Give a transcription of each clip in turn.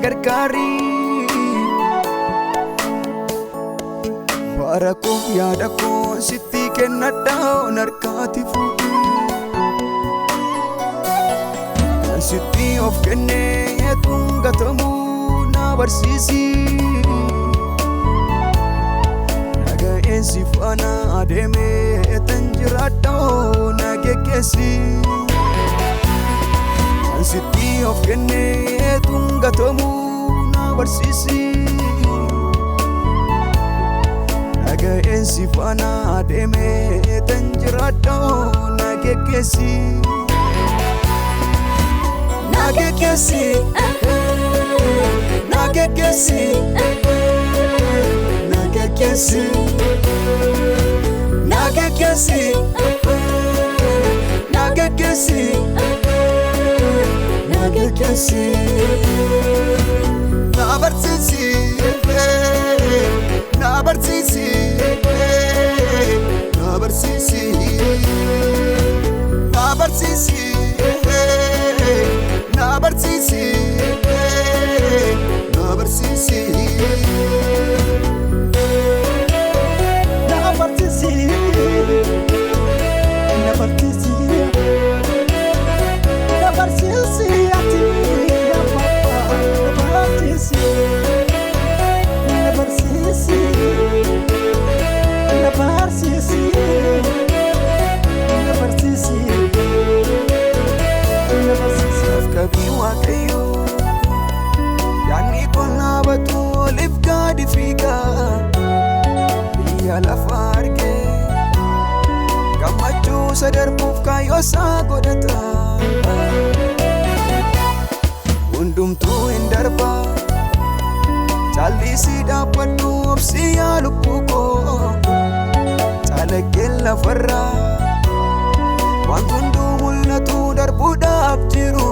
gargaari bara koo yaada koo sitti kennadhaan harkaatti fuudhi sitti of kennee tungatamuu na barsiisi naga'een si faana adeemee tan jiraadhaa na geggeessi sitti of kennee tungatamuu na barsiisi naga'een si faana adeemee tan jiraadhaa na geggeessi Nagekesi, nagekesi, nagekesi, nagekesi, nagekesi, nagekesi. Nabartisi, nabartisi, nabartisi, nabartisi. Nabartisi, nabartisi, nabartisi, nabartisi, nabartisi, ati papa, nabartisi, nabartisi, nabartisi, nabartisi. Kabi wakayo yani kona batu olif gadi figa ya la farge kamachu sadar puf kayo sa godata undum tu indarba challi si dapat du opsi ya lupuko chalagel la farra wantundu mulatu darbuda abjiru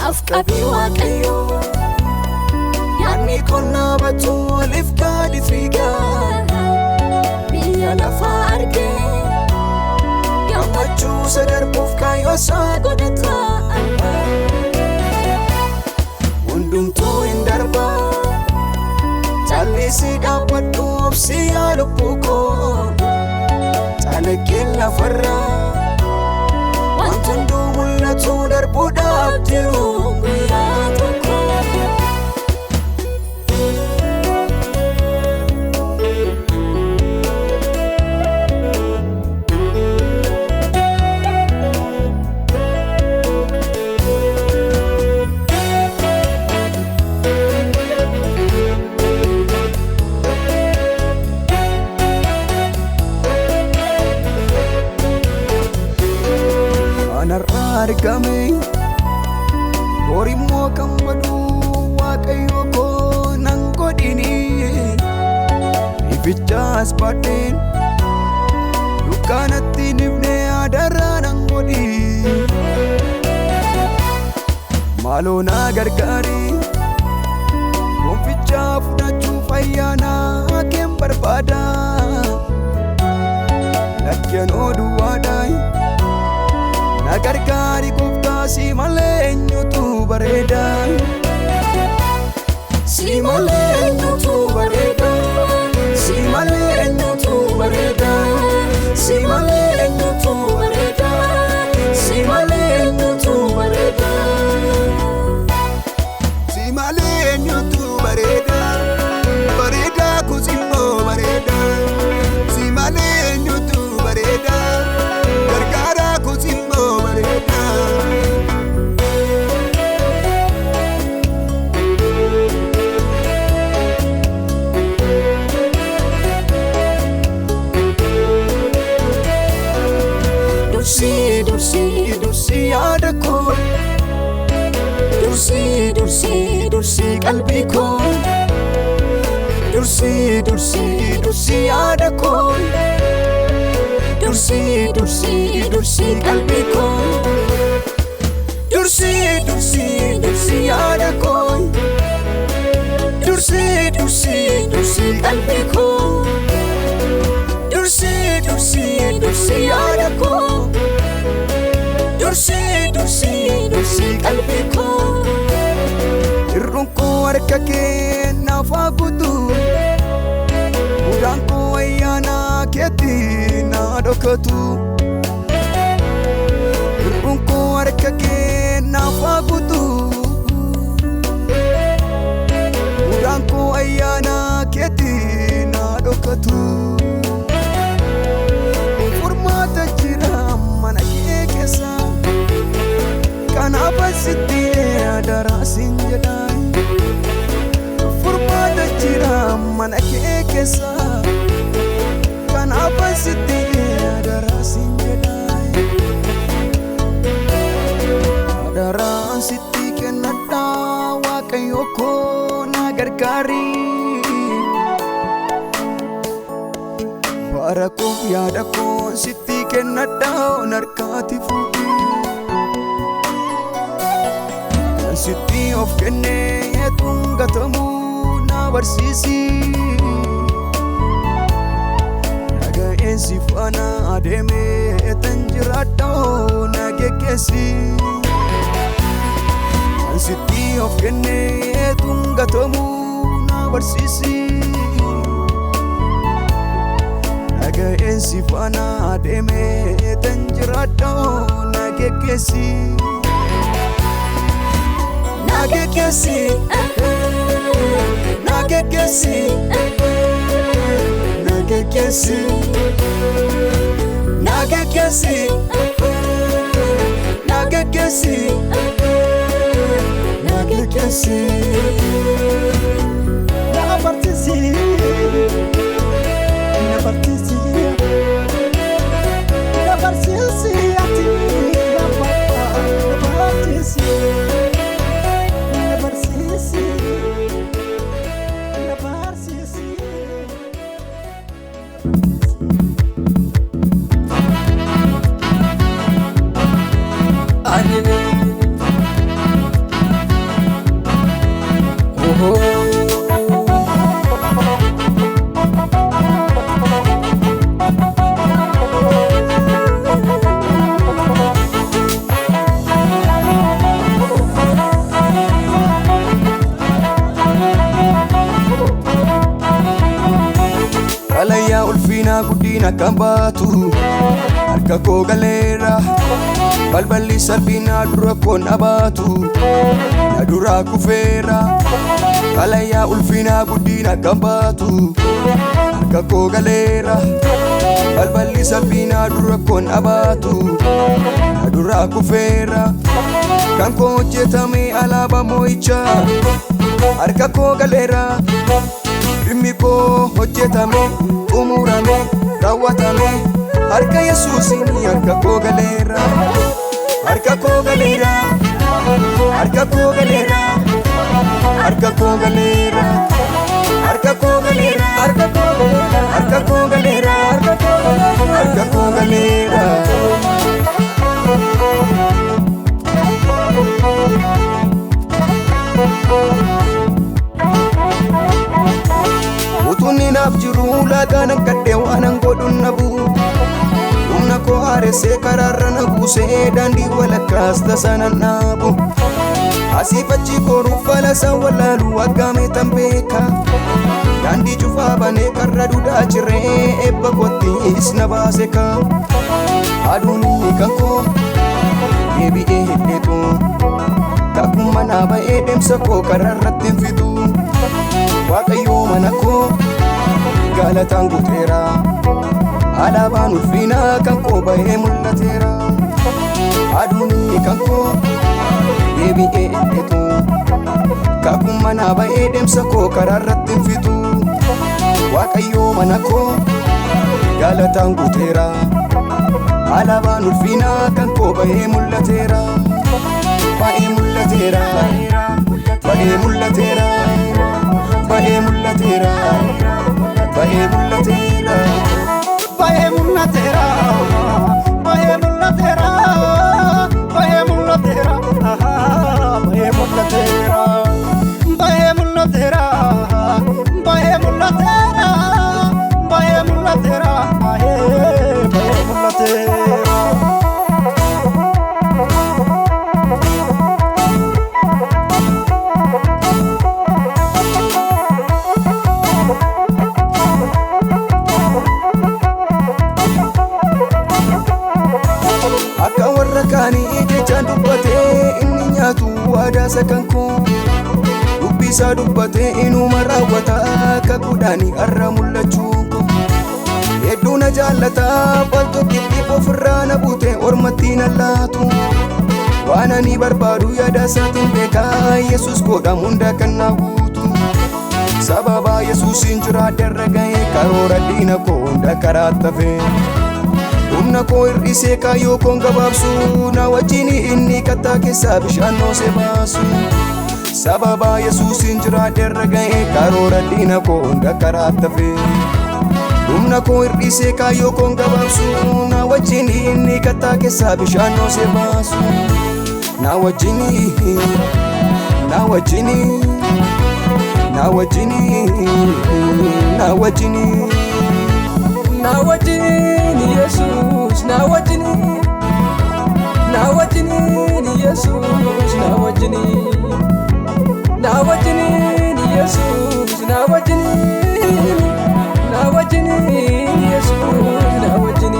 Nafkabi wakayo yani kona batu olif gadi figa biya la farge kamachu sadar puf kayo sa godata undum tu indarba challi si dapat du opsi ya lupuko chalagel la farra wantundu mulatu darbuda abdiru argame Orimo kambadu wakayo ko nang godini Ifichas patin Lukanati nibne adara nang godi Malo na gargari Kumficha fudachu fayana kem barbada Lakyan oduwadai Nagargari kufta si malenyo tu bareda Si malenyo tu bareda Si malenyo tu bareda Si malenyo tu bareda Si malenyo tu bareda Si malenyo tu bareda Bareda kusimbo bareda Si malenyo tu bareda Gargara kusimbo Dursi, dursi, dursi yaada koo Dursi, dursi, dursi qalbii koo Dursi, dursi, dursi yaada koo Dursi, dursi, dursi qalbii koo Dursi, dursi, dursi yaada koo Dursi, dursi, dursi qalbii koo Dursi, dursi, dursi yaada koo Dursi, dursi, dursi qalbii koo harka kee naaf haa guutu mudaan koo ayyaana keetti na dhokatu lubbuun koo harka kee naaf haa guutu mudaan koo ayyaana keetti na dhokatu furmaata jira mana kee keessa kanaaf asitti adaraa siin jedhaan furmaata jira mana kee keessa kanaaf asitti adaraa siin jedhaan adaraan sitti kennadha Waaqayyo koo na gargaari bara koof yaada koo sitti kennadha harkaatti fuudhi sitti of kennee gatamu na barsiisi dhaga'een si faana adeemee tan jiraadha na geggeessi sitti of kennee gatamu na barsiisi dhaga'een si faana adeemee tan jiraadha na geggeessi Nagekesi, nagekesi, nagekesi, nagekesi, nagekesi, nagekesi. Na partisi, na partisi, na partisi, ati na partisi. Kalaya ulfina guddina kan baatu harka koo galeera balballi salphina dura koo nabaatu na dura kufeera kalaya ulfina guddina kan baatu harka koo galeera balballi salphina dura koo nabaatu na dura kufeera kan koo hojjetame alaaba moo'icha harka koo galeera dhimmi koo hojjetame umurame raawwatame harka Yesuusiin harka koo galeera harka koo galeera harka koo galeera harka koo galeera harka koo galeera harka koo galeera harka koo galeera harka koo galeera utunni naaf jiru laagaan akkadhee waanan godhun nabu humna koo haaressee karaarra na buusee daandii walakkaas tasanan dhaabu asiif achi kooruuf falasaan wallaalu waggaamee tan beeka daandii cufaa banee karra duudhaa cirree eebba kottiis na baase ka aduun inni kan koo deebi'ee hidheetu kakkumma naa ba'ee deemsa koo karaarratti hin fitu Waaqayyo mana koo galataan guuteera alaabaan ulfina kan koo ba'ee mul'ateera aduun inni kan koo deebi'ee hidheetu kakkumma naa ba'ee deemsa koo karaarratti hin fitu Waaqayyo mana koo galataan guuteera alaabaan ulfina kan koo ba'ee mul'ateera ba'ee mul'ateera ba'ee mul'ateera ba'ee mul'ateera ba'ee mul'ateera ba'ee mul'ateera ba'ee mul'ateera ba'ee mul'ateera ba'ee mul'ateera ba'ee mul'ateera ba'ee mul'ateera ba'ee mul'ateera ba'ee mul'ateera isa kan koo dubbisaa dubbatee inuma raawwata kakuudhaanii har'a mul'achuu koo hedduu na jaallata balto qixxiif ofirraa na buute ormatti na laatu waan ani barbaadu yaada isaatiin beekaa Yesuus godhamu hunda kan na guutu sababa Yesuusin jiraadhe irra ga'ee karoora diina koo hunda karaa tafee humna koo hir'isee kaayyoo koon gabaabsu na wajjin inni kattaa keessaa bishaan noosee baasu sababa Yesuusin jiraadhe irra ga'ee karoora diina koo hunda karaa tafee humna koo hir'isee kaayyoo koon gabaabsu na wajjin inni kattaa keessaa bishaan noosee baasu na wajjin na wajjin na wajjin na wajjin na wajjin Yesus na wajjin Yesus na wajjin Yesus na wajjin Yesus na wajjin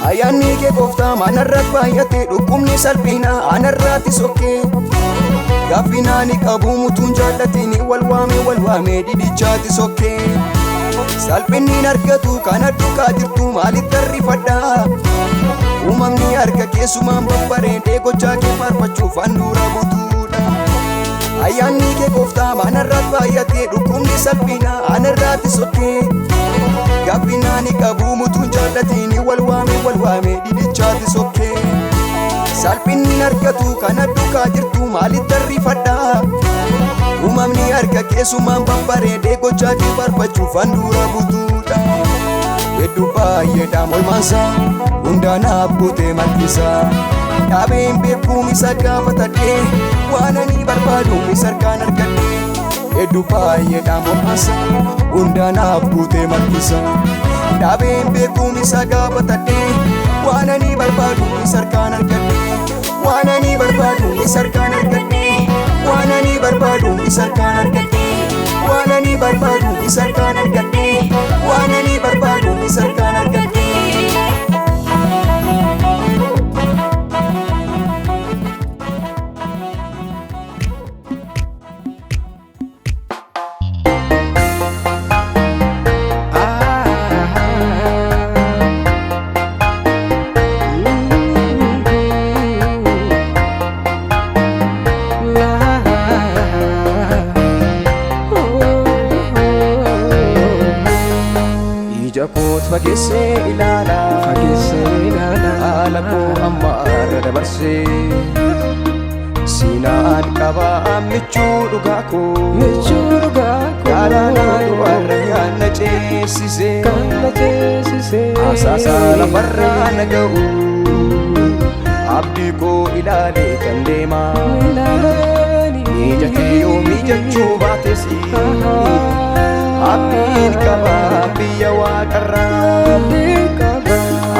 ayyaanni kee gooftaa manarratti baay'ate dhukkubni salphina anarratti sokkee gaaffinaan qabu mutuun jaallatini wal waame didichaati sokkee salphinni argatu kana duukaa jirtu maalitti arrifadha uumamni harka keessumaan babbareedee gochaa kee faarfachuuf handhuura butuudha ayyaanni kee gooftaa manarratti baay'ate dhukkubni salphina anarratti sokkee gaaffinaan qabu mutuun jaallatini wal waame didichaati sokkee salphinni argatu kana duukaa jirtu maalitti arrifadha uumamni harka keessumaan babbareedee gochaa kee faarfachuuf handhuura butuudha hedduu baay'eedha molmaansaa hundaanaaf guutee malkisaa dhaabeen beekuun isa gaafatadhee waan ani barbaadu isa harkaan argadhee hedduu baay'eedha molmaansaa hundaanaaf guutee malkisaa dhaabeen beekuun isa gaafatadhee waan ani barbaadu isa harkaan argadhee waan ani barbaadu isa harkaan argadhee waan ani barbaadu isa harkaan argadhee waan ani barbaadu isa harkaan argadhee waan ani barbaadu isa harkaan argadhee Jakoot fageessee ilaala haala koo amma irra dabarsee siinaan qabaa michuu dhugaa koo jaalalaa du'arra kan na ceesisee asaasaa lafarraa na ga'u abdii koo ilaalee kan deemaa miijatee yoo miijachuu baates abdiin qaba biyya waaqarraa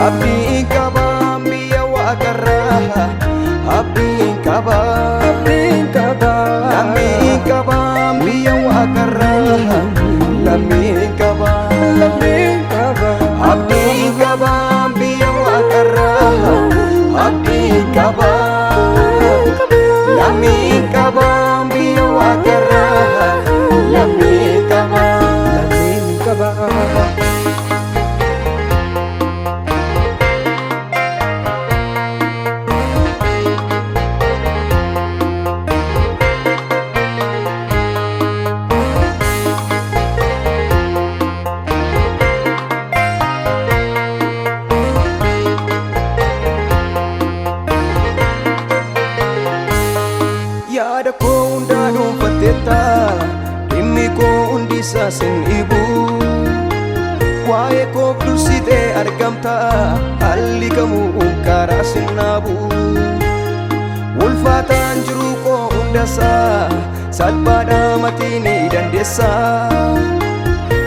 abdiin qaba biyya waaqarraa abdiin qaba lammiin qaba biyya waaqarraa lammiin qaba abdiin qaba biyya waaqarraa abdiin qaba lammiin qaba biyya waaqarraa lammiin qaba yaada koo hundaa dhuunfatteetta dhimmi koo hundi isaa sin dhibu waa'ee koof dursitee argamta haalli kamuu karaa sin naabu ulfaataan jiruu koo hundasaa salphaadha matii ni dandeessa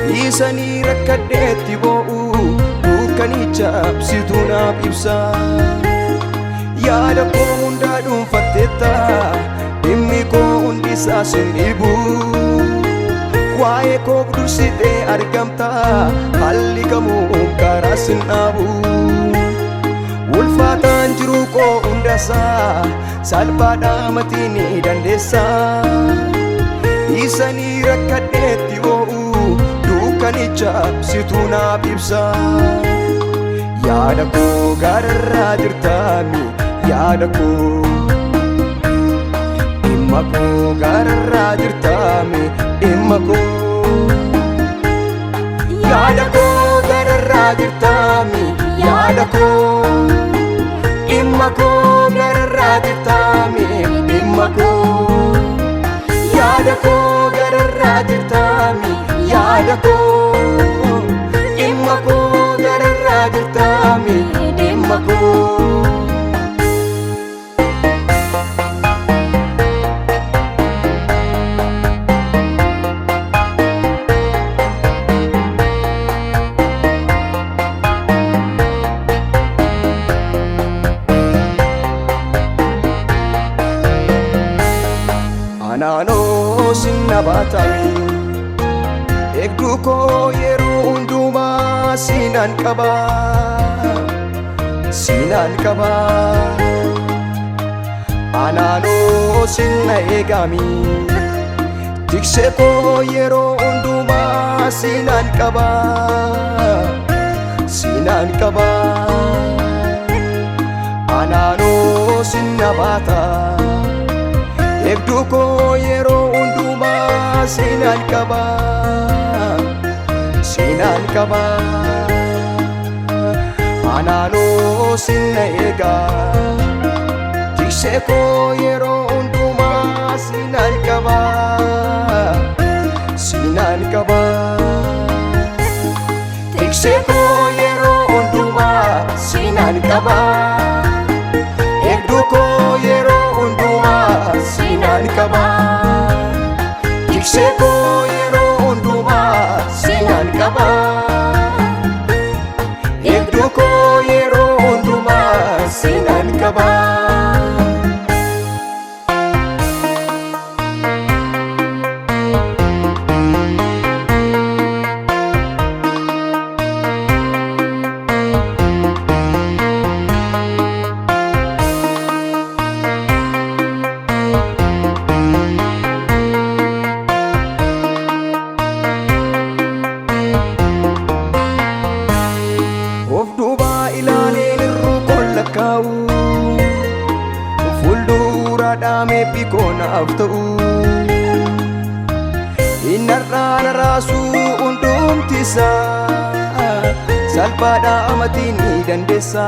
dhiisanii rakkadheetti boo'u dukkanicha absituu naaf ibsa yaada koo hundaa dhuunfatteetta dhimmi koo hundisaa sin dhibu waa'ee koo dursitee argamta haalli kamuu karaa sin dhaabu ulfaataan jiruu koo hundasaa salphaadhaa mati ni dandeessa isanii rakkadheetti oo'u dukkanicha situu naaf ibsa yaada koo gaararraa jirtaami yaada koo dhimma koo gaararraa jirtaami dhimma koo yaada koo gaararraa jirtaami yaada koo dhimma koo gaararraa jirtaami dhimma koo yaada koo gaararraa jirtaami yaada koo dhimma koo gaararraa jirtaami dhimma koo Anaanoo sinna baatami eegduu koo yeroo hundumaa sinaan qaba sinaan qaba anaanoo sinna eegami tiksee koo yeroo hundumaa sinaan qaba sinaan qaba anaanoo sinna baata eegduu koo yeroo hundumaa sinaan qaba sinaan qaba anaanoo sinna eega tiksee koo yeroo hundumaa sinaan qaba sinaan qaba tiksee koo yeroo hundumaa sinaan qaba eegduu koo yeroo hundumaa sinaan qaba tiksee koo yeroo hundumaa sinaan qaba eegduu koo yeroo hundumaa sinaan qaba fuuldura dhaamee bikonaaf ta'u innarraa na raasuu hundumtisaa salphaadhaa mati ni dandeessa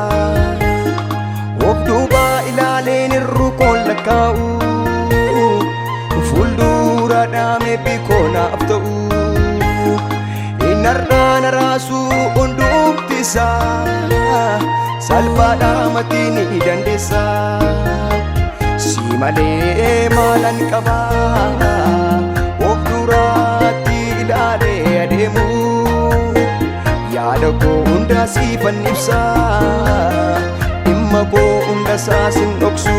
of duuba ilaaleen irrukoon lakkaa'u fuuldura dhaamee bikonaaf ta'u innarraa na raasuu hundumtisaa salphaadhaa mati ni dandeessa si malee maalan qaba of duraatti ilaalee adeemu yaada koo hunda siifan ibsa dhimma koo hunda saasin dhoksu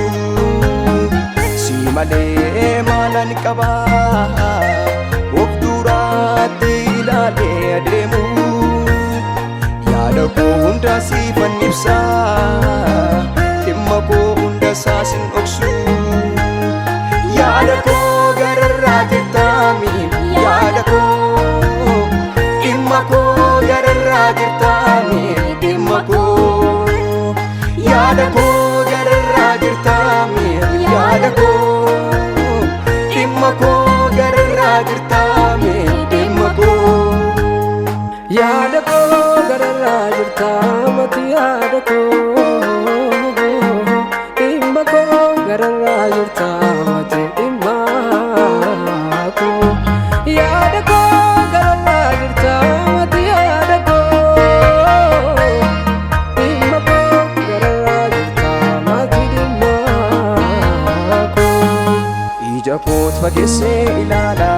si malee maalan qaba of duraatti ilaalee adeemu yaada koo hunda siifan ibsa dhimma koo hunda saasin dhoksu yaada koo gararraa jirtaami yaada koo dhimma koo gararraa jirtaami dhimma koo yaada koo gararraa jirtaami yaada koo dhimma koo gararraa jirtaami dhimma koo yaada koo gararraa jirtaamati yaada koo dhimma koo gararraa jirtaamati dhimma koo yaada koo gararraa jirtaamati yaada koo dhimma koo gararraa jirtaamati dhimma koo ija koot fageessee ilaala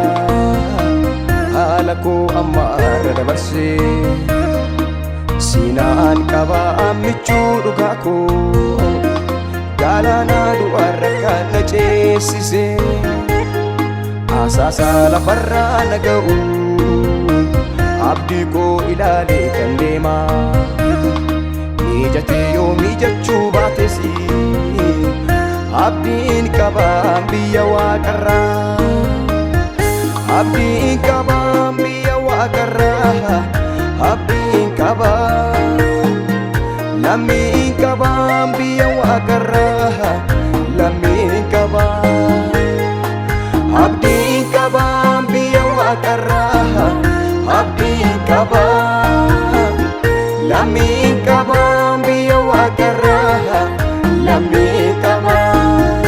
haala koo ammaarra dabarsee sinaan qaba michuu dhugaa koo Galaanaa du'aarra kan na ceesise asaasaa lafarraa na ga'u abdii koo ilaalee kan deema mijatee yoo mijachuu baates abdiin qabaan biyya waaqarraa abdiin qabaan biyya waaqarraa abdiin qabaan lammiin qabaan biyya waaqarraa lammiin qabaan abdiin qabaan biyya waaqarraa abdiin qabaan lammiin qabaan biyya waaqarraa lammiin qabaan.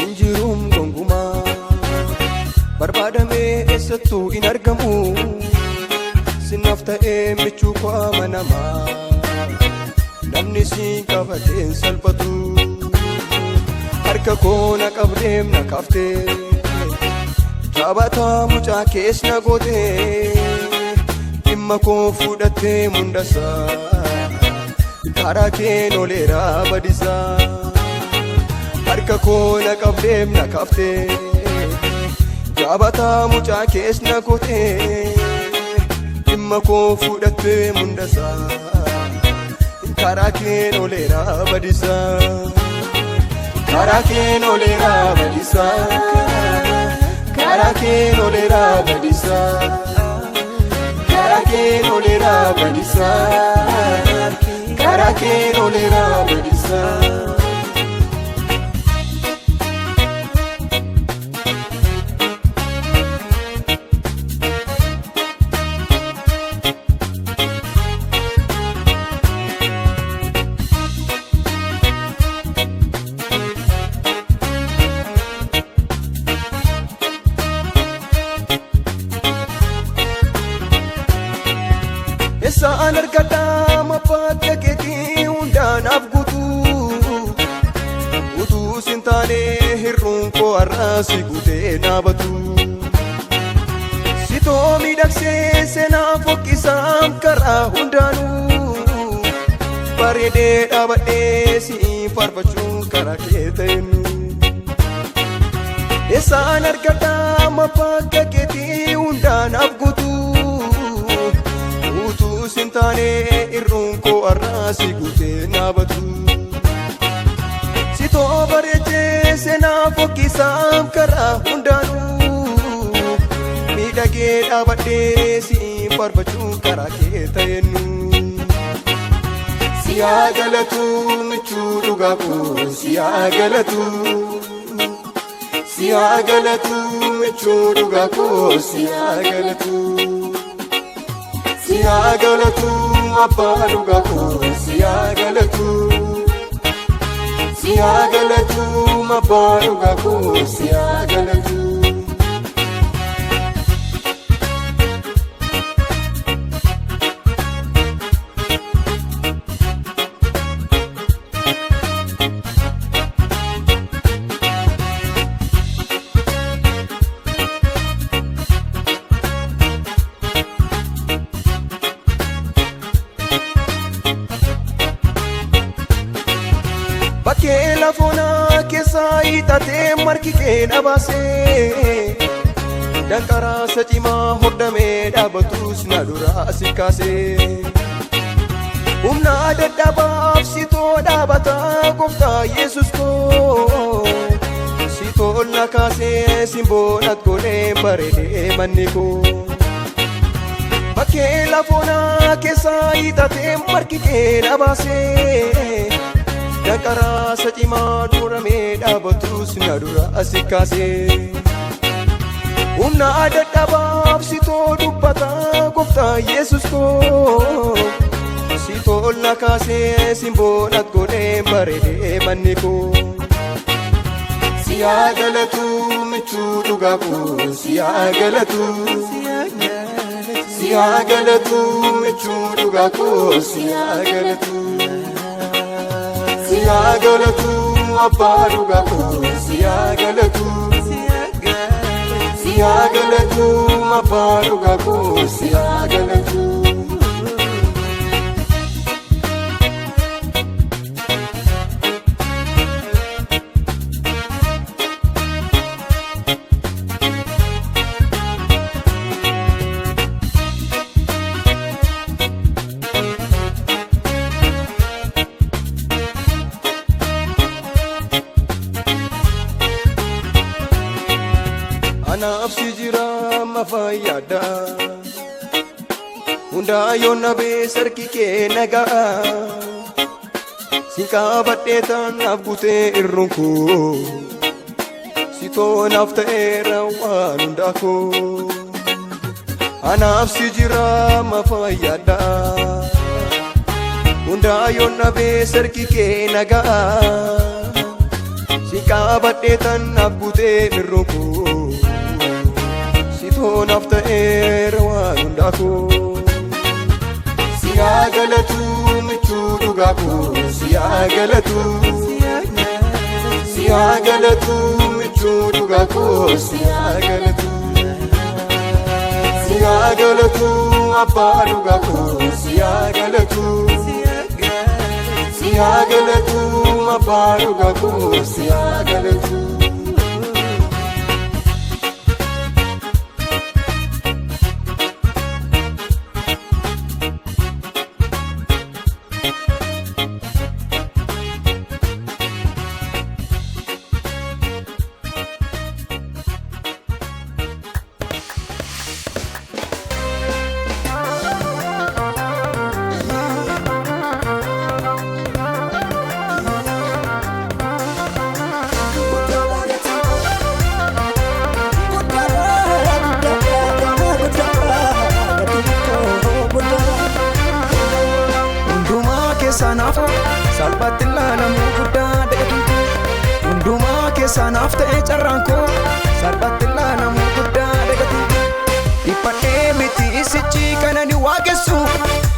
Injirum gongumaa barbaadamee eessattuu hin argamu sinaaf ta'ee michuu koo amanamaa namni siin qabateen salphatu harka koo na qabdeem na kaaftee jaabataa mucaa kees na gootee dhimma koo fudhattee mundasaa karaa keen oleeraa badisaa harka koo na qabdeem na kaaftee jaabataa mucaa kees na gootee dhimma koo fudhattee mundasaa karaa keen oleeraa badisaa karaa keen oleeraa badisaa karaa keen oleeraa badisaa karaa keen oleeraa badisaa karaa keen oleeraa badisaa. Saan argadhaa mabbaadda keetii hundaanaaf guutuu sin taanee hirruun koo har'aasi guutee naabatu sitoo miidhagsee seenaa fokkisaam karaa hundaanuu bareedee dhaabadhee si'iin faarfachuun karaa kee ta'ennu saan argadhaa mabbaadda keetii hundaanaaf guutuu sin taanee hirruun koo har'aasi guutee naabatu sitoo bareechee seenaa fokkisaam karaa hundaanuu miidhagee dhaabadhee si'iin faarfachuun karaa kee ta'ennu siyaa galatu michuu dhugaa koo siyaa galatu michuu dhugaa koo siyaa galatu. Siyaa galatu abbaa dhugaa koo siyaa galatu abbaa dhugaa koo siyaa galatu. Bakkee lafoonaa keessaa hiixatee margi kee dhabaasee danqaraasa cimaa hordamee dhaabatus na duraa si kaasee humna dadhabaaf sitoo dhaabataa gooftaa Yesuus koo sitoo na kaasee simboonat godhee bareedee manni koo bakkee fonaa keessaa hiixatee margi kee na baasee danqaraasa cimaa duramee dhaabatus na dura asi kaasee humna dadhabaaf sitoo dubbata gooftaa Yesus koo sitoo ol na kaasee simboonat godhee bareedee manni koo siyaa galatu michuu dhugaa koo siyaa galatu siyaa galatu michuu dhugaa koo siyaa galatu siyaa galatu abbaa dhugaa koo siyaa galatu siyaa galatu abbaa dhugaa koo siyaa galatu. Anaaf si jira mafayyada hundaa yoo nabee sarki kee nagaa si qabadhee tan naaf gutee irruun koo sitoo naaf ta'eera waan hundaa koo anaaf si jira mafayyada hundaa yoo nabee sarki kee nagaa si qabadhee tan naaf gutee irruun koo sitoo naaf ta'eera waan hundaa koo siyaa galatu michuu dhugaa koo siyaa galatu siyaa galatu michuu dhugaa koo siyaa galatu siyaa galatu abbaa dhugaa koo siyaa galatu siyaa galatu abbaa dhugaa koo siyaa galatu. Sanaaf salphatti ilaalamu guddaa deebitu hundumaa keessanaaf ta'e carraan koo salphatti ilaalamu guddaa deebitu dhiphadhee miti isichi kana ni waaqessu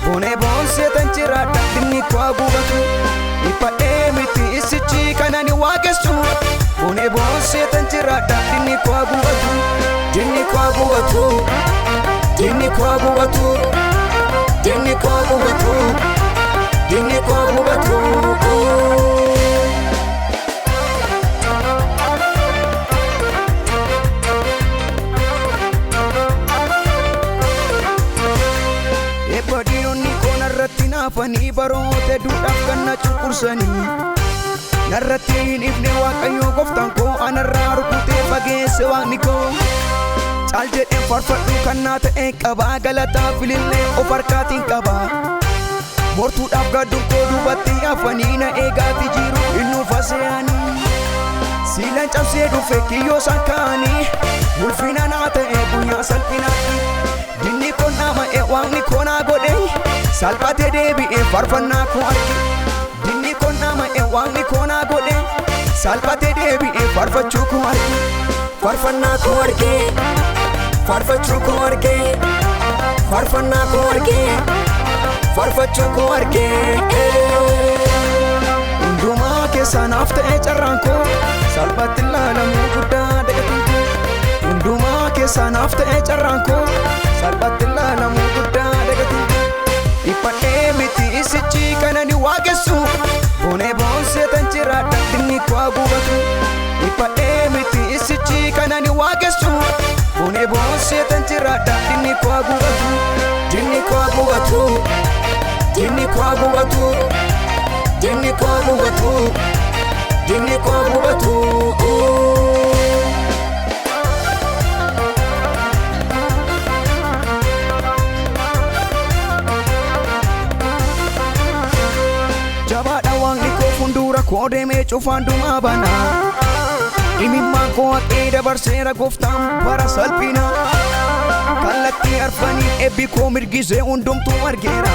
boonee boonsee tan jiraadha dinni koo gubatu dhiphadhee miti isichi kana ni waaqessu boonee boonsee tan jiraadha dinni koo gubatu dinni koo gubatu dinni koo gubatu dinni koo gubatu. Dinni koo gubatu eebbadiyoonni koo narratti naafanii baroota duudhaaf kan na cunqursanii narratti hin ifne waaqayyoo gooftaan koo anarraa rukutee fageesse waaqni koo caal jedheen faarfadhu kan naa ta'e qabaa galataa filillee of harkaatiin qabaa mortuudhaaf gadduun koo duubatti hafanii na eegaati jiru innuufa se'anii siilan cabsee dhufe kiyyoo isaan ka'anii ulfina naa ta'e guyyaa salphinaatti dinni koo naama'e waaqni koo naa godhe salphatee deebi'ee faarfannaa koo arge dinni koo naama'e waaqni koo naa godhe salphatee deebi'ee faarfachuu koo arge faarfannaa koo arge faarfachuu koo arge faarfannaa koo arge farfachuu koo argee hundumaa keessanaaf ta'e carraan koo salphatti ilaalamu guddaa deebitu hundumaa keessanaaf ta'e carraan koo salphatti ilaalamu guddaa deebitu dhiphadhee miti isichi kana ni waaqessu boonee boonsee tan jiraadha dinni koo gubatu dhiphadhee miti isichi kana ni waaqessu boonee boonsee tan jiraadha dinni koo gubatu dinni koo gubatu. Dinni koo gubatu dinni koo gubatu dinni koo gubatu. koo deemee cufaan dumaa banaa imimmaan koo haqee dabarseera gooftaan bara salphina kallattii arfanii eebbi koo mirgisee hundumtuu argeera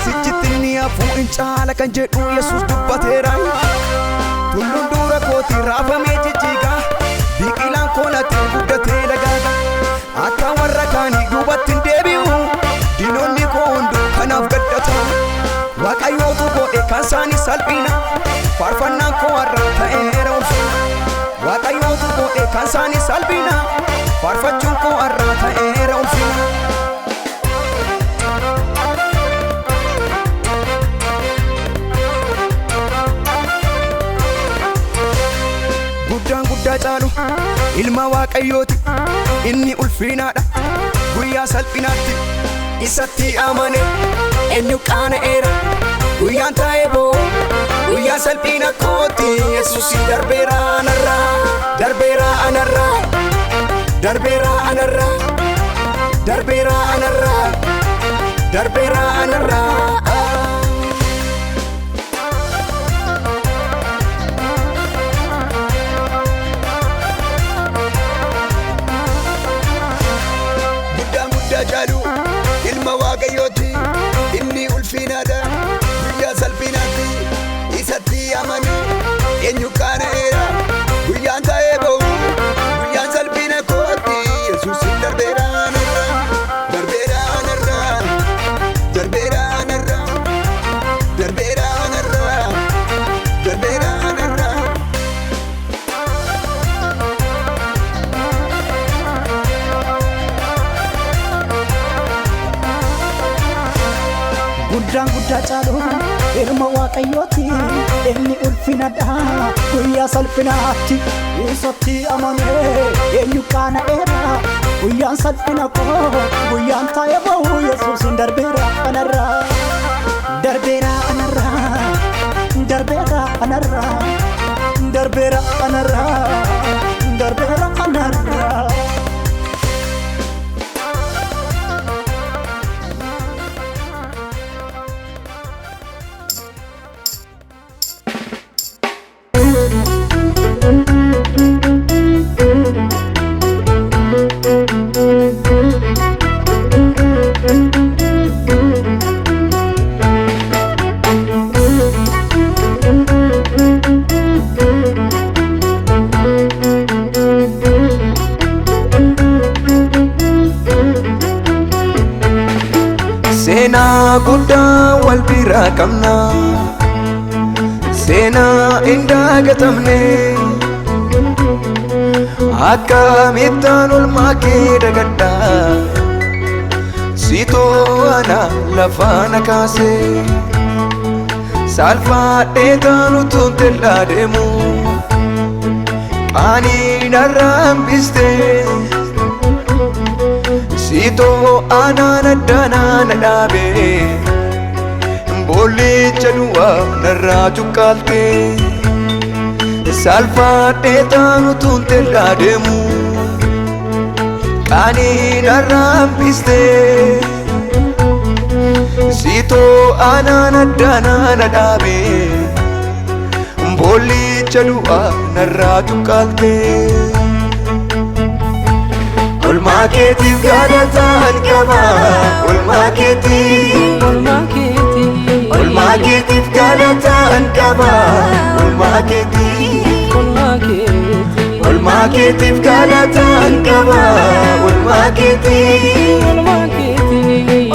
sichitti inni hafuu hin caala kan jedhu Yesuus dubbateera tulluun dura kootii raafamee jijjiigaa biqilaan koo latee guddatee dagaaga akka warra kaanii duubatti hin deebi'u diinonni koo hunduu kanaaf gaddata Waaqayyootu godhe kan isaanii salphina faarfannaan koo har'a ta'eera ulfina Waaqayyootu godhe kan isaanii salphina faarfachuun koo har'a ta'eera ulfina guddaan guddaa caalu ilma Waaqayyooti inni ulfinaadha guyyaa salphinaatti isatti amane eenyu qaana'eera guyyaan taa'ee boo guyyaa salphina kooti Yesuusin darbeera anarraa darbeera anarraa darbeera anarraa darbeera anarraa darbeera anarraa jaalu ilma Waaqayyooti inni ulfinaadha guyyaa salphinaatti isatti amane eenyu qaana'eera guyyaan taa'ee ba'u guyyaan salphina kooti Yesuusin darbeera anarraa darbeera anarraa darbeera anarraa darbeera anarraa darbeera anarraa guddaan guddaa caalu ilma Waaqayyooti inni ulfinaadha guyyaa salphinaatti isatti amane eenyu qaana'eera guyyaan salphina koo guyyaan taa'ee ba'u Yesuusin darbeera anarraa darbeera anarraa darbeera anarraa darbeera anarraa darbeera anarraa seenaa guddaa wal biraa qabna seenaa hin dagatamne akkamittaan oolmaa kee dagadha sitoo ana lafaana kaase salphaadhee taanutuun tellaa deemu qaanii narraa hambiste sitoo anaan addanaa na dhaabe boollicha duwwaa narraa cuqqaalte salphaadhee taanutuun tellaa deemu qaanii narraa hambiste sitoo anaan addanaa na dhaabe boollicha duwwaa narraa cuqqaalte oolmaa keetiif galataan qaba oolmaa keetiif oolmaa keetiif galataan qaba oolmaa keetiif oolmaa keetiif galataan qaba oolmaa keetiif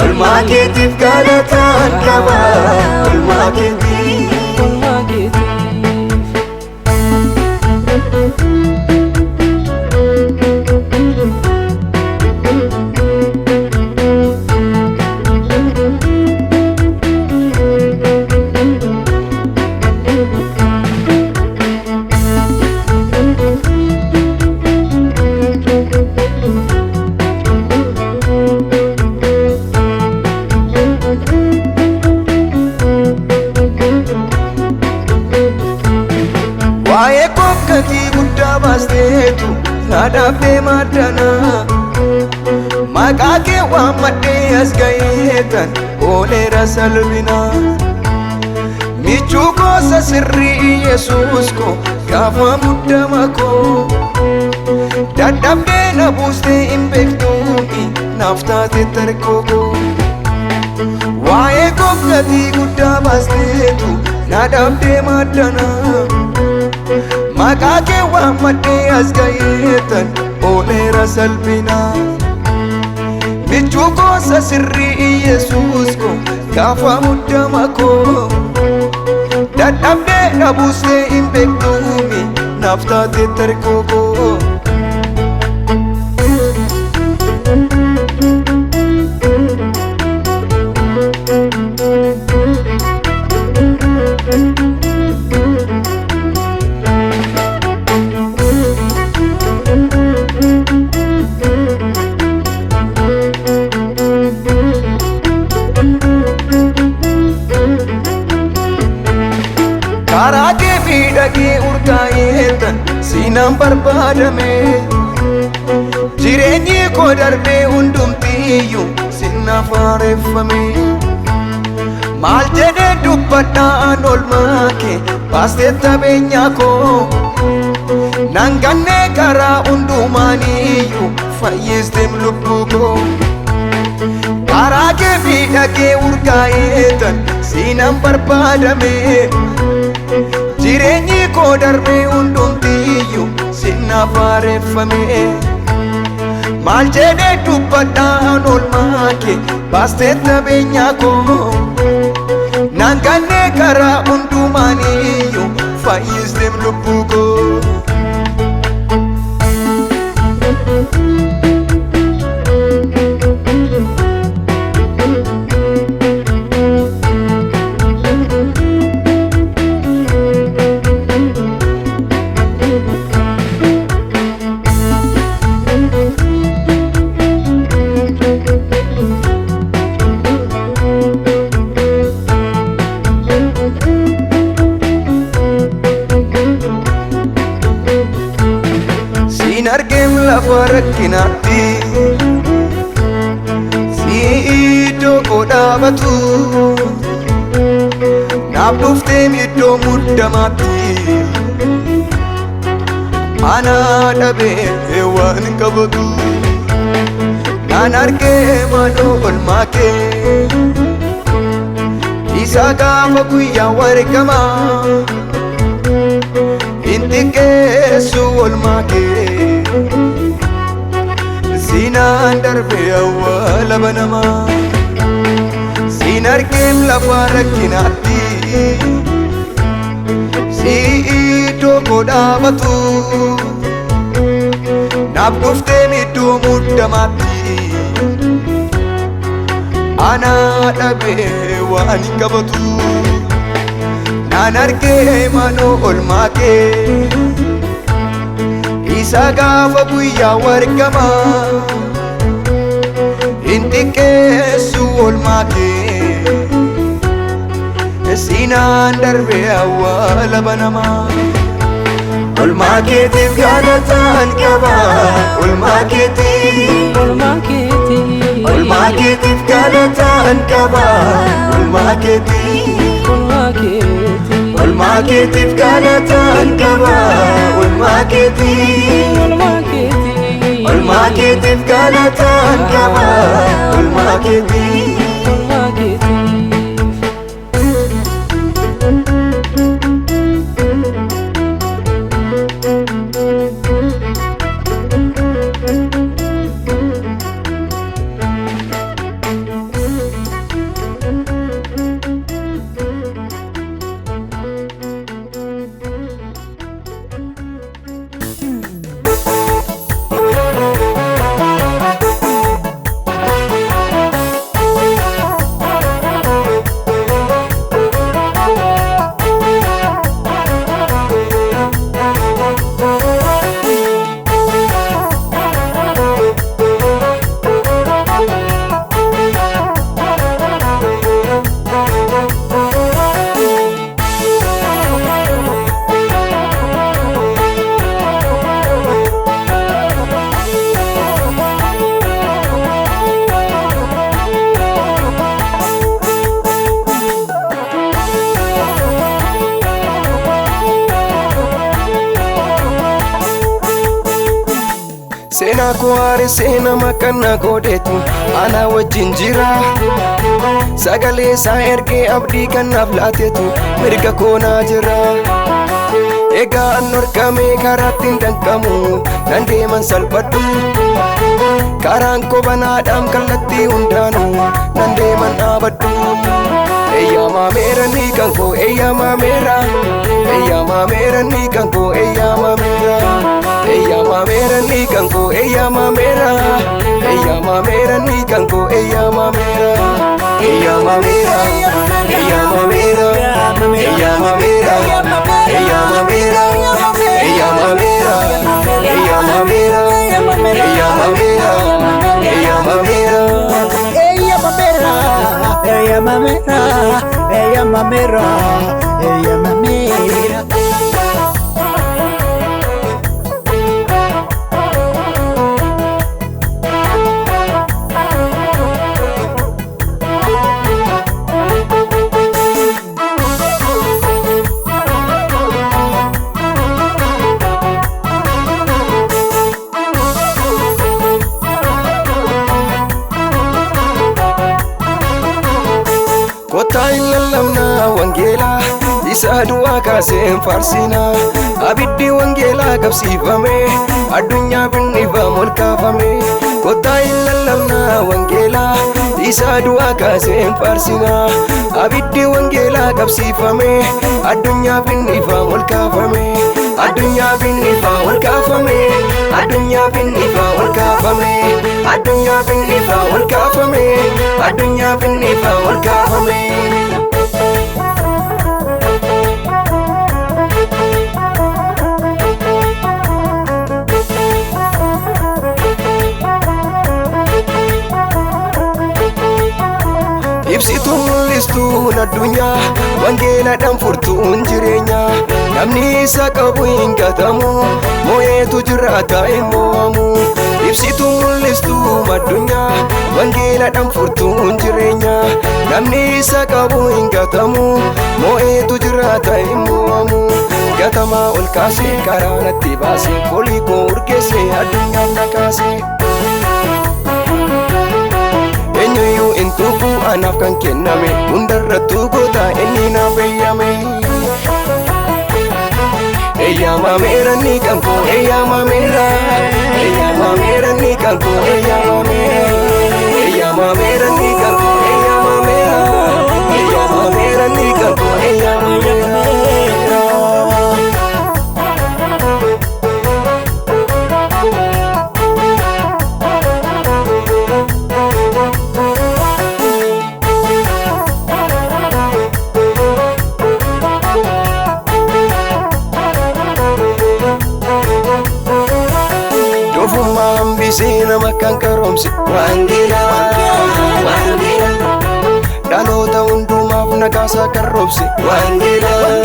oolmaa keetiif galataan qaba oolmaa keetiif waa'ee kokkatii guddaa baasteetu naadhaabdee maaddana maqaa kee waammadhee as ga'eetan ooleera salphina michuu gosa sirrii Yesuus ko gaafa muddama koo dadhabdee na buustee hin beektuuni naaf taate tarkoo koo waa'ee goflatii guddaa baasteetu na dhabdee maddana maqaa kee waammadhee as gayeetan ooleera salphinaa michuu gosa sirrii Yesuus ko gaafa muddama koo dadhabdee na buustee hin beektuuni naaf taate tarkoo koo karaa kee miidhagee urgaa'eetan siinaan barbaadame jireenyi koo darbee hundumtiiyyuu sinnaaf haareffame maal jedhee dubbadhaan oolmaa kee baastee qabeenyaa koo nan gannee karaa hundumaaniiyyuu fayyistem lubbuu koo karaa kee miidhagee urgaa'eetan siinaan barbaadame jireenyi koo darbee hundumtiiyyuu sinnaaf haareffame maal jedhee dubbadhaan oolmaa kee baastee qabeenyaa koo nan gannee karaa hundumaaniiyyuu fayyistem lubbuu koo argeem lafa rakkinaatti si iddoo koo dhaabatu naaf dhufteem iddoo muddamaatti ana dhabee waan qabatu naan argee manoo oolmaa kee isa gaafa guyyaa wargamaa intiqeessu oolmaa kee siinaan darbee awwaala banamaa siin argeem lafa rakkinaatti si iddoo koo dhaabatu naaf dhufteem iddoo muddamaatti ana dhabee waan qabatu naan argee manoo oolmaa kee isa gaafa guyyaa wargamaa intiqeessu oolmaa kee siinaan darbee awwaala banamaa oolmaa keetiif galataan qaba oolmaa keetiif oolmaa keetiif galataan qaba oolmaa keetiif oolmaa keetiif galataan qaba oolmaa keetiif oolmaa keetiif galataan qaba oolmaa keetiif Seenaa koo haaressee makana godhetu ana wajjin jira. Sagalee isaa ergee abdii kanaaf laatetu mirga koo naa jira. Egaa an horkamee karaatti hin danqamu nan deeman salphadhu. Karaan koo banaadhaan kallattii hundaanuu nan deeman dhaabadhu. Eeyyamameera ni kan koo eeyyamameera. Eeyyamameera ni kan koo eeyyamameera. Eeyyamameera ni kan koo eeyyamameera. Eeyyamameera ni kan koo eeyyamameera. Eeyyamameera. Eeyyamameera. Eeyyamameera. Eeyyamameera. Eeyyamameera. Eeyyamameera. Eeyyamameera. Eeyyamameera. Eeyyamameera, eeyyamameera, eeyyamameera. Kottaa hin lallabnaa wangeelaa isa du'aa kaaseen faarsinaa. Abiddi wangeelaa qabsiifame addunyaa binnifaam ol kaafame. Kottaa hin lallabnaa wangeelaa isa du'aa kaaseen faarsinaa. Abiddi wangeelaa qabsiifame addunyaa binnifaam ol kaafame. Addunyaa binnifaam ol kaafame. Addunyaa binnifaam ol kaafame. Addunyaa binnifaam ol kaafame. Addunyaa binnifaam ol kaafame. Ibsituu mul'istuun addunyaa wangeelaadhaan furtuun jireenyaa. Namni isa qabu hin gatamu moo'eetu jiraata hin mo'amu. Ibsituu mul'istuun addunyaa wangeelaadhaan furtuun jireenyaa. Namni isa qabu hin gatamu moo'eetu jiraata hin mo'amu. Gatamaa ol kaasee karaa natti baasee foolii koo urgeessee addunyaaf na kaasee. Eenyuyyuu hin tuqu anaaf kan kenname hundarrattuu goota inni naaf eeyyame. Eeyyamameera ni kan koo eeyyamameera. Eeyyamameera ni kan koo eeyyamameera. Eeyyamameera ni kan koo eeyyamameera. Eeyyamameera ni kan koo eeyyamameera. Sina makan karomsi wangeelaa. Dhaloota hundumaaf nagaasa karomsi wangeelaa.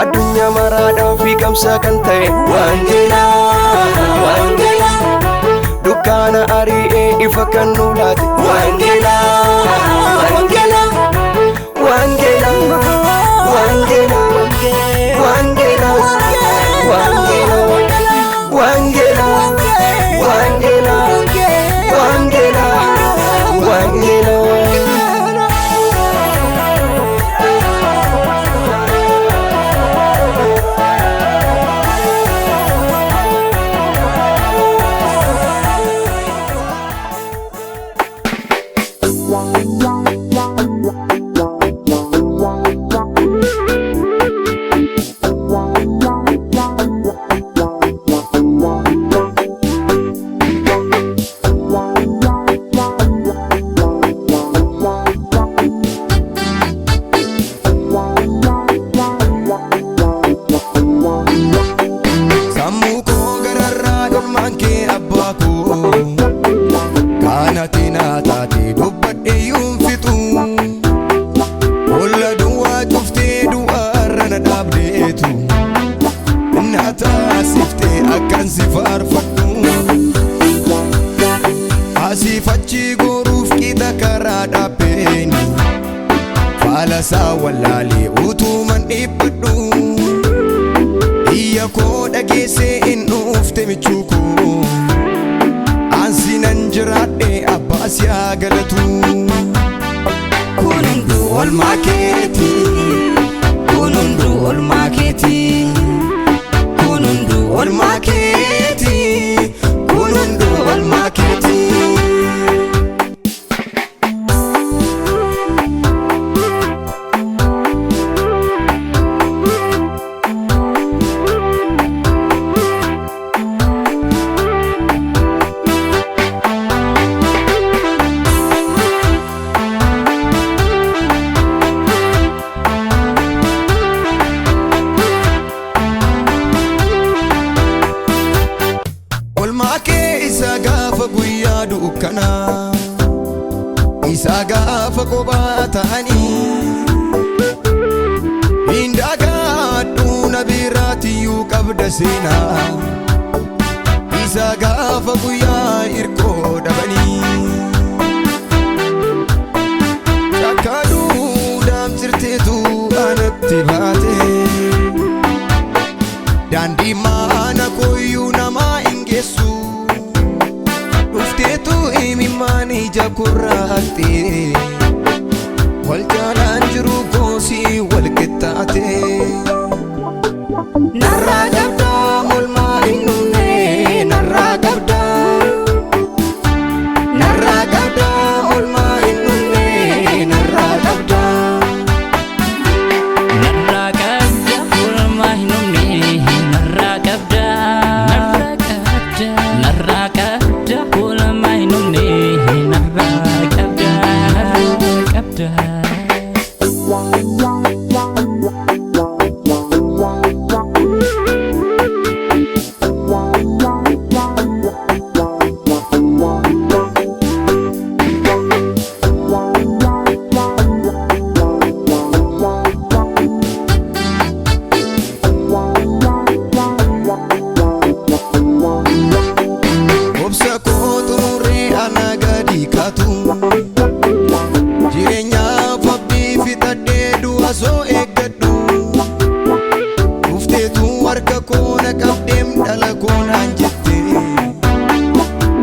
Addunyaa maraadhaaf hiikamsa kan ta'e wangeelaa. Dukkaana ari'ee ifa kan nu laate wangeelaa. Wangeelaa. Wangeelaa. Wangeelaa. Wangeelaa. Wangeelaa. Wangela, Wangela, Wangela, Wangela. Asifachi goruuf qita karaa dhaabbeeni faalasaa wallaalee utuman dhiibbadhu. iyya koo dhageessee hin dhufte michuu koo ansi nan jiraadhe abbaa si haa galatu. Kun hunduu oolmaa keeti, kun hunduu oolmaa keeti, kun hunduu oolmaa keeti, kun hunduu oolmaa keeti. Isa gaafa guyyaa dukkanaa isa gaafa kophaa ta'anii hin dagaadhu na biraatiyyuu qabda seenaa isa gaafa guyyaa hirkoo dhabanii cakkaadhuu daamsirteetu anatti baate daandii maana kooyyuu namaa hin geessu. Dhufteetu imimmaan ija kurraate wal jaalaan jiru goosii wal qixxaate. Narraa qabdaa oolmaa hin dhumne narraa qabdaa, narraa qabdaa oolmaa hin dhumne narraa qabdaa, narraa qabdaa oolmaa hin dhumne narraa qabdaa, narraa qabdaa oolmaa hin dhumne narraa qabdaa. Obsa koo xumurree ana gadi kaatu jireenyaaf abdii fixadhee du'a soo eeggadhu dhufteetu harka koo na qabdeem dhala koo naan jette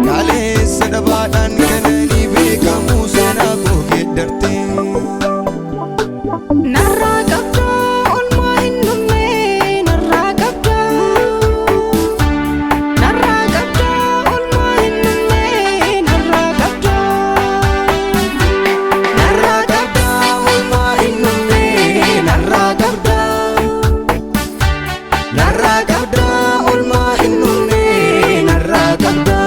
kaleessa dhabaadhaan kananii beekamu seenaa koo geeddarte. narraa qabdaa oolmaa hin dhumne narraa qabdaa, narraa qabdaa oolmaa hin dhumne narraa qabdaa, narraa qabdaa oolmaa hin dhumne narraa qabdaa, narraa qabdaa oolmaa hin dhumne narraa qabdaa.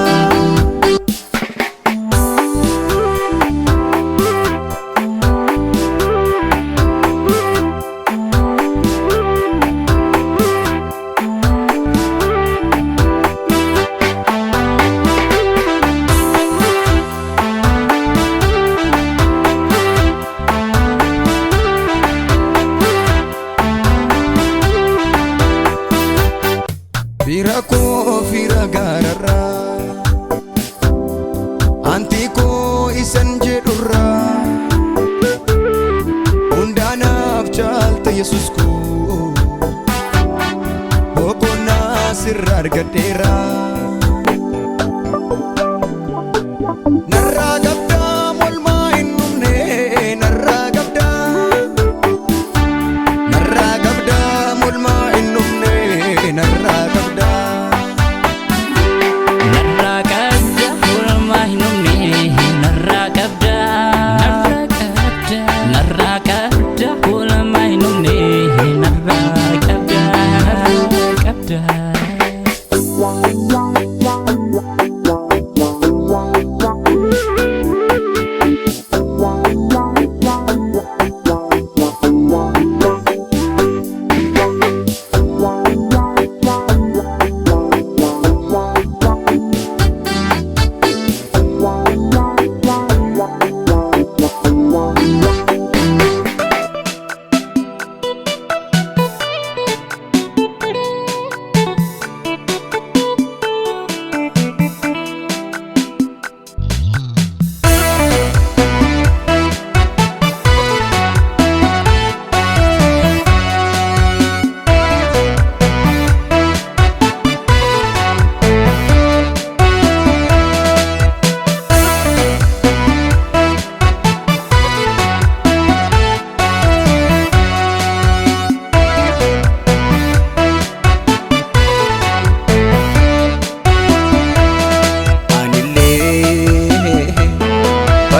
Fira koo fira gaararraa anti koo isan jedhurraa hundaanaaf caalta Yesus koo boqonnaa sirra argadheera. Narraa qabdaa oolmaa hin dhumne narraa qabdaa, narraa qabdaa oolmaa hin dhumne narraa qabdaa. Narraa qabdaa oolmaa hin dhumne narraa qabdaa, narraa qabdaa oolmaa hin dhumne narraa qabdaa.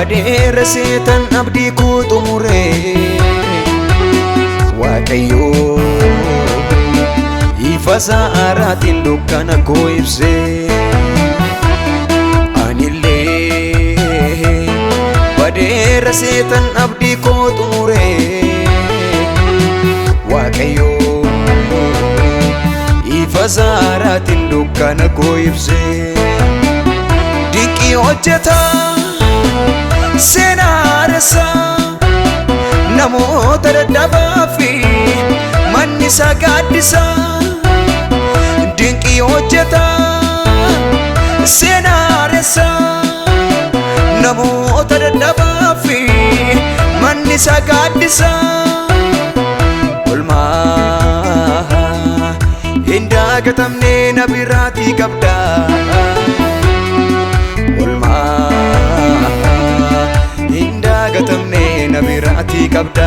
badeera seetan abdii koo xumuree Waaqayyoo ifa saaraatiin dukkana koo ibsee anillee badeera seetan abdii koo xumuree Waaqayyoo ifa saaraatiin dukkana koo ibsee dinqii hojjetaa Senaresa namoota dadhabaafi manni isaa gaaddisa dinqii hojjeta Senaresa namoota dadhabaafi manni isaa gaaddisa Olmaa hin daagatamne na biraatii qabda Gatamne na biraatii qabda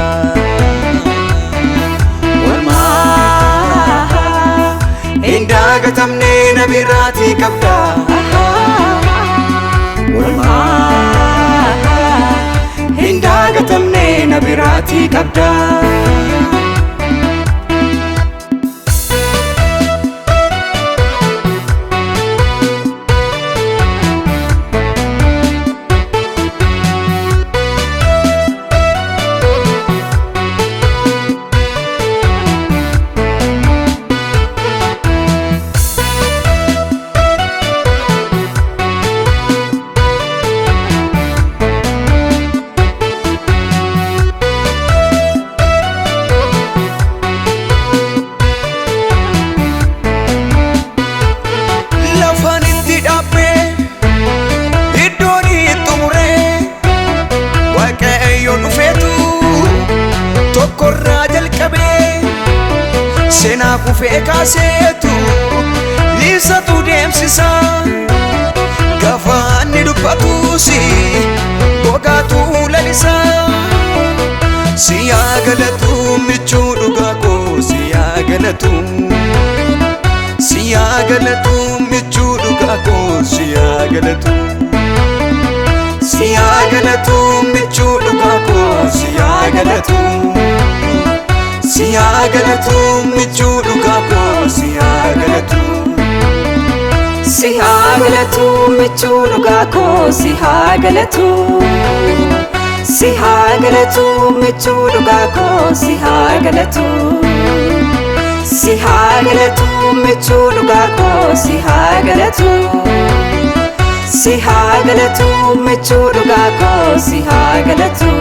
Olmaa hin daagatamne na biraatii qabda Olmaa hin daagatamne na biraatii qabda Seenaa kufee kaaseetu liisatu deemsisa gaafa inni dubbatuusi gogaatu lalisa siyaa galatu michuu dhugaa koo siyaa galatu michuu dhugaa koo siyaa galatu michuu dhugaa koo siyaa galatu Siyaa galatu michuu dhugaa koo siyaa galatu Siyaa galatu michuu dhugaa koo siyaa galatu Siyaa galatu michuu dhugaa koo siyaa galatu Siyaa galatu michuu dhugaa koo siyaa galatu Siyaa galatu michuu dhugaa koo siyaa galatu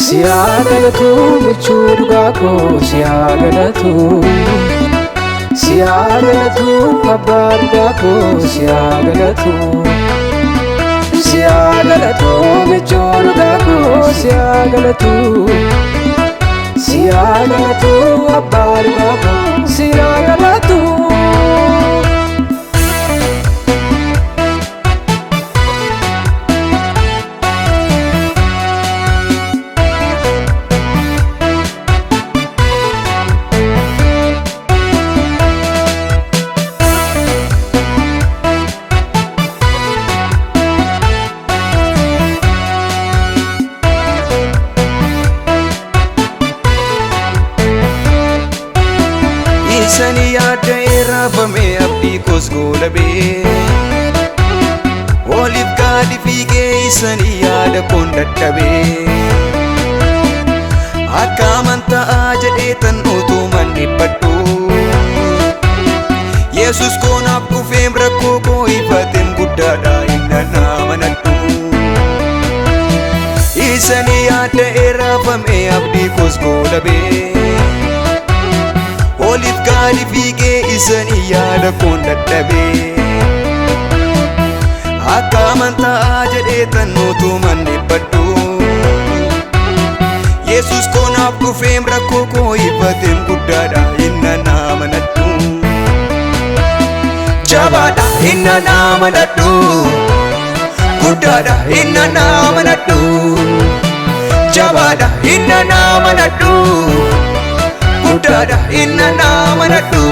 Siyaa galatu michuu dhugaa koo siyaa galatu Siyaa galatu abbaa dhugaa koo siyaa galatu Siyaa galatu michuu dhugaa koo siyaa galatu Siyaa galatu abbaa dhugaa koo siyaa galatu Isani yaada irraafame abdii koos goolabee Oliif gaadi fiigee isani yaada koon dadhabee Akka amantaa jedhee tan utuman dhibbadhu Yesus koonaaf dhufeem rakkoo koo ifateem guddaadha inna naamanadhu Isani yaada irraafame abdii koos goolabee Oliif gaadi fiigee isani yaada koon dadhabee Akka amantaa jedhee tan utuman dhibbadhu Yesus koonaaf dhufeem rakkoo koo ifateem guddaadha inna naamanadhu Jabaadha inna naamanadhu Guddaadha inna naamanadhu Jabaadha inna naamanadhu Guddaadha inna naamanadhu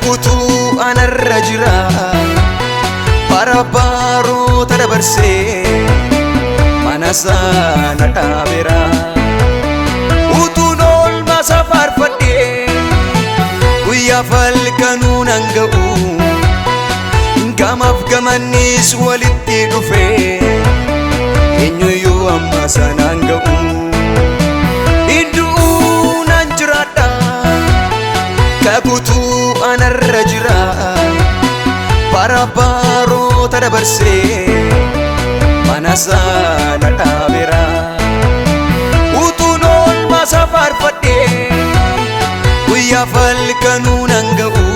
kakutuu anarra jira bara baroota dabarsee mana sana dhaabeera utuun oolmaa safaarfadhee guyyaa falkanuu nan ga'u gamaaf gamannis walitti dhufee eenyuyyuu amma sanaan ga'u hinduu nan jiraadha kakutuu anarra jira bara baroota dabarsee mana sana dhaabeera utuun oolmaa safaarfadhee guyyaa falkanuu nan ga'u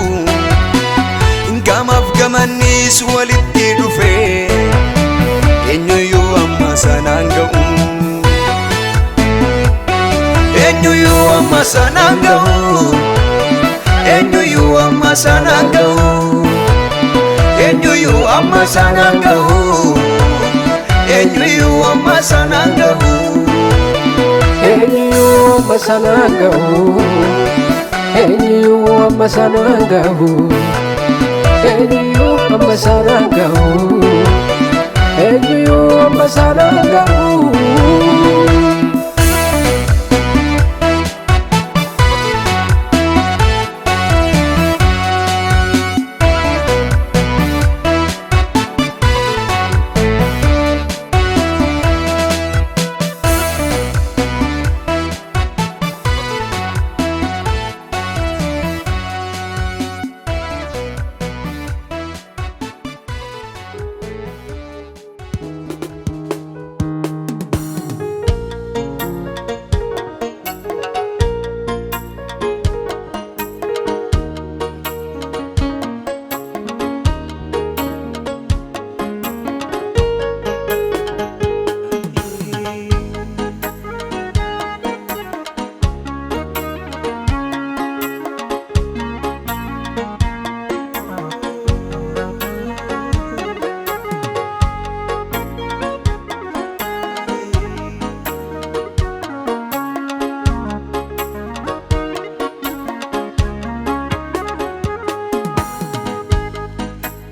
gamaaf gamannis walitti dhufee eenyuyyuu amma sanaan ga'u eenyuyyuu amma sanaan ga'u eenyuyyuu amma sanaan ga'u eenyuyyuu amma sanaan ga'u eenyuyyuu amma sanaan ga'u eenyuyyuu amma sanaan ga'u eenyuyyuu amma sanaan ga'u eenyuyyuu amma sanaan ga'u eenyuyyuu amma sanaan ga'u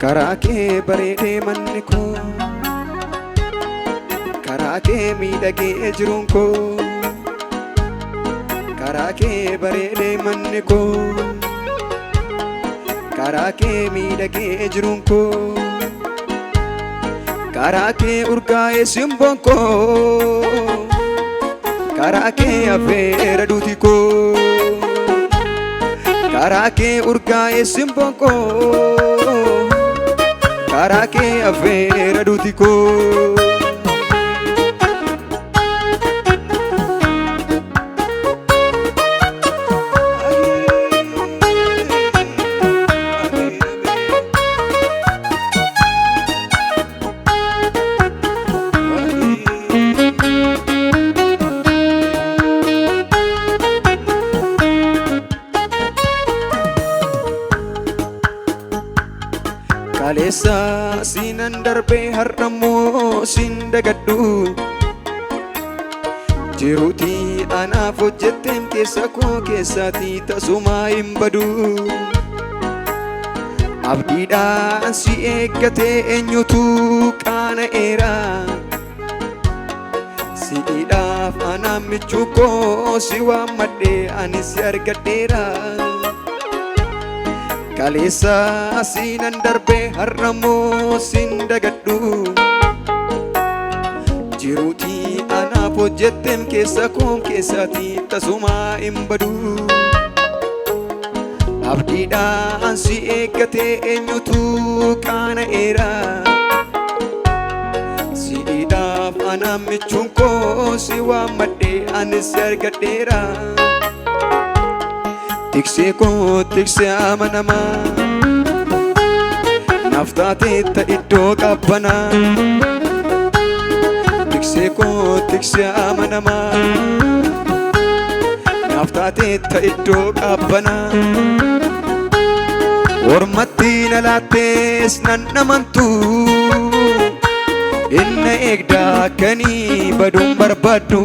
karaa kee bareedee manni koo karaa kee miidhagee jiruun koo karaa kee bareedee manni koo karaa kee miidhagee jiruun koo karaa kee urgaa'ee simboon koo karaa kee affeera duuti koo karaa kee urgaa'ee simboon koo karaa kee affeera duuti koo kaleessa siinan darbee har'ammoo siin dagadhu jiruutii anaaf hojjetteen keessa koo keessaatii tasumaa hin badu abdiidhaan si eeggatee eenyutu qaana'eera si'iidhaaf anaan michuu koo si waammadhee ani si argadheera kaleessa siinan darbee har'ammoo siin dagadhu jiruutii anaaf hojjetteen keessa koo keessaatii tasumaa hin badu abdiidhaan si eeggatee eenyutu qaana'eera si'iidhaaf anaan michuun koo si waammadhee ani si argadheera tiksee koo tiksee amanamaa naaf taateetta iddoo qabbanaa tiksee koo tiksee amanamaa naaf taateetta iddoo qabbanaa ormatti na laattees nan amantu inna eegdaa akkanii baduun barbaaddu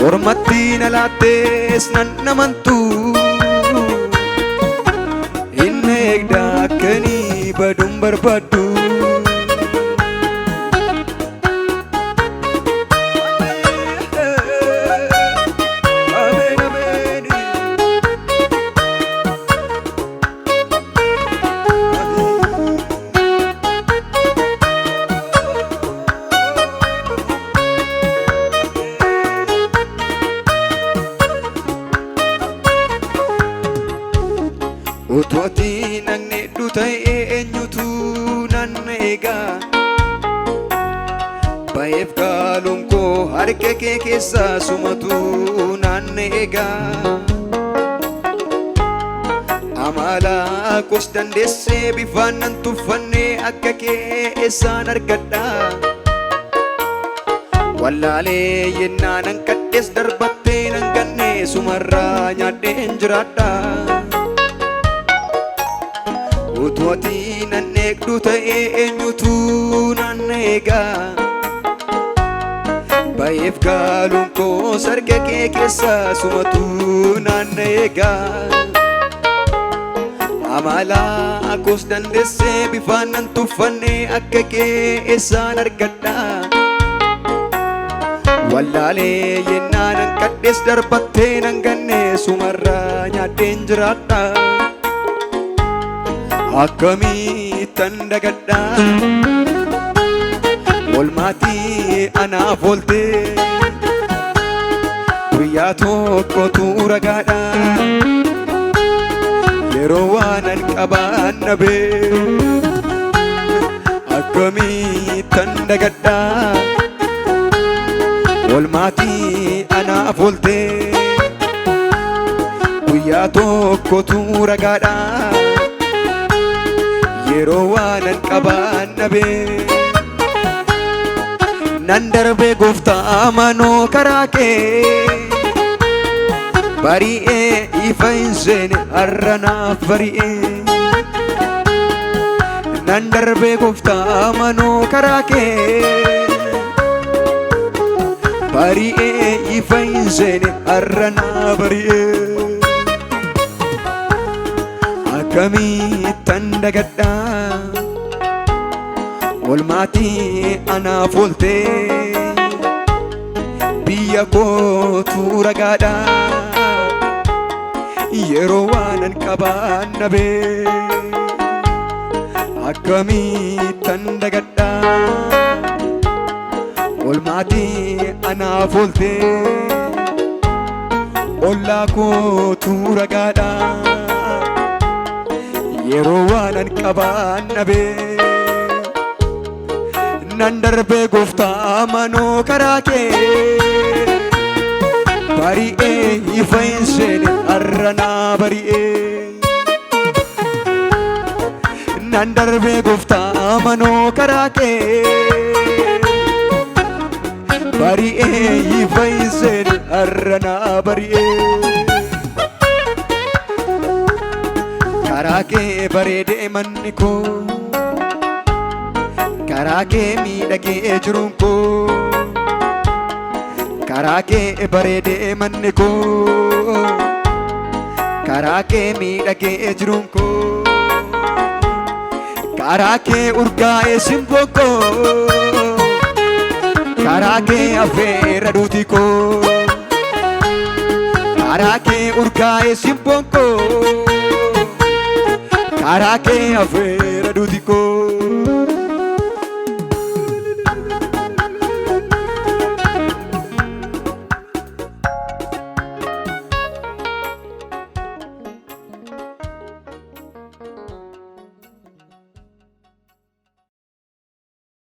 ormatti na laattees nan amantu eegda akkanii baduun barbaaddu. Utuu ati nagneeddu ta'e eenyutu nan eegaa? Baheef gaaluun koo harka kee keessa sumatu nan eegaa. Amala koos dandeessee bifaan nan tuffannee akka kee eessaan argadha? Wallaalee yennaa nan kadhees darbattee nan ganne sumarraa nyaadheen jiraadha. Utuu ati nan eegdu ta'e eenyutu nan eegaa? Baheef gaaluun koo harka kee keessa sumatu nan eegaa. Amala koos dandeessee bifaan nan tuffannee akka kee eessaan argadha? Wallaalee yennaa nan kadhees darbattee nan ganne sumarraa nyaadheen jiraadha. Akkamittan dagadha oolmaatii anaaf oolte guyyaa tokkotu ragaadha yeroo waanan qabaan dhabe. Akkamittan dagadha oolmaatii anaaf oolte guyyaa tokkotu ragaadha yeroo waanan qabaan dhabe. Nan darbe gooftaa manoo karaa kee bari'ee ifa hin seene har'a naaf bari'ee. Nan darbe gooftaa manoo karaa kee bari'ee ifa hin seene har'a naaf bari'ee. Akkamittan dagadha oolmaatii anaaf oolte biyya kootu ragaadha yeroo waanan qabaan dhabe. Akkamittan dagadha oolmaatii anaaf oolte ollaa kootu ragaadha yeroo waanan qabaan dhabe. Nan darbe gooftaa manoo karaa kee bari'ee ifa hin seene har'a naa bari'ee. Nan darbe gooftaa manoo karaa kee bari'ee ifa hin seene har'a naa bari'ee. Karaa kee bareedee manni koo karaa kee miidhagee jiruun koo karaa kee bareedee manni koo karaa kee miidhagee jiruun koo karaa kee urgaa'ee simboon koo karaa kee affeera duuti koo karaa kee urgaa'ee simboon koo karaa kee affeera duuti koo.